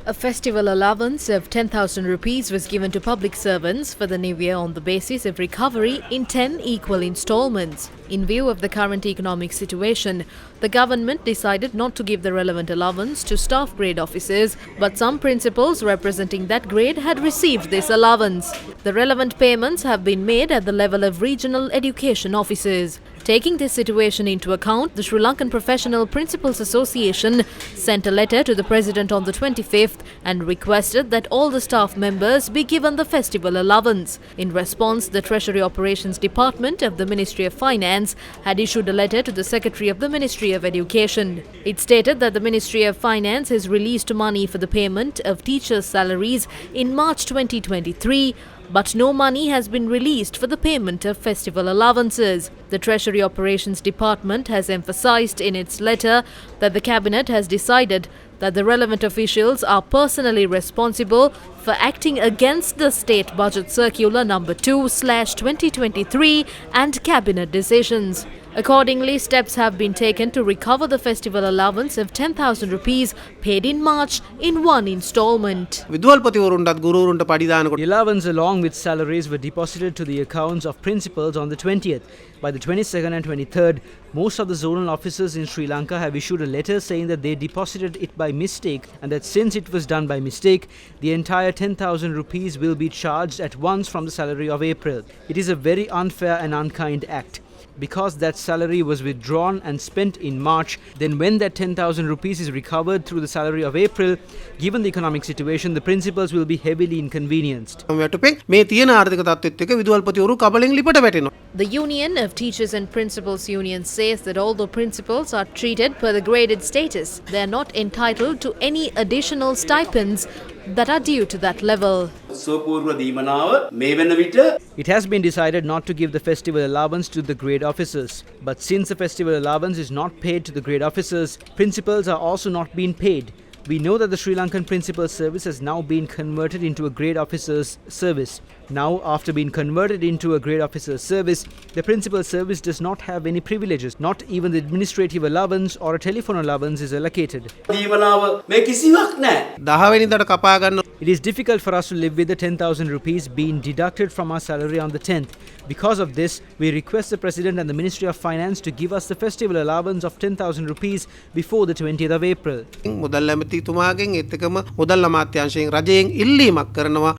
A festival allowance of 10,000 rupees was given to public servants for the new year on the basis of recovery in 10 equal installments. In view of the current economic situation, the government decided not to give the relevant allowance to staff grade officers, but some principals representing that grade had received this allowance. The relevant payments have been made at the level of regional education officers. Taking this situation into account, the Sri Lankan Professional Principals Association sent a letter to the President on the 25th and requested that all the staff members be given the festival allowance. In response, the Treasury Operations Department of the Ministry of Finance had issued a letter to the Secretary of the Ministry of Education. It stated that the Ministry of Finance has released money for the payment of teachers' salaries in March 2023, but no money has been released for the payment of festival allowances. The Treasury Operations Department has emphasized in its letter that the Cabinet has decided that the relevant officials are personally responsible for acting against the State Budget Circular No. 2/2023 and Cabinet decisions. Accordingly, steps have been taken to recover the festival allowance of 10,000 rupees paid in March in one installment. The allowance along with salaries were deposited to the accounts of principals on the 20th. By the 22nd and 23rd, most of the zonal officers in Sri Lanka have issued a letter saying that they deposited it by mistake and that since it was done by mistake, the entire 10,000 rupees will be charged at once from the salary of April. It is a very unfair and unkind act. Because that salary was withdrawn and spent in March, then when that 10,000 rupees is recovered through the salary of April, given the economic situation, the principals will be heavily inconvenienced. The Union of Teachers and Principals Union says that although principals are treated per the graded status, they are not entitled to any additional stipends that are due to that level. It has been decided not to give the festival allowance to the grade officers. But since the festival allowance is not paid to the grade officers, principals are also not being paid. We know that the Sri Lankan Principal Service has now been converted into a grade officer's service. Now, after being converted into a grade officer's service, the Principal Service does not have any privileges. Not even the administrative allowance or a telephone allowance is allocated. It is difficult for us to live with the 10,000 rupees being deducted from our salary on the 10th. Because of this, we request the President and the Ministry of Finance to give us the festival allowance of 10,000 rupees before the 20th of April. මුදල් ඇමතිතුමාගෙන් ඒත් එකම මුදල් අමාත්‍යාංශයෙන් රජයෙන් ඉල්ලීමක් කරනවා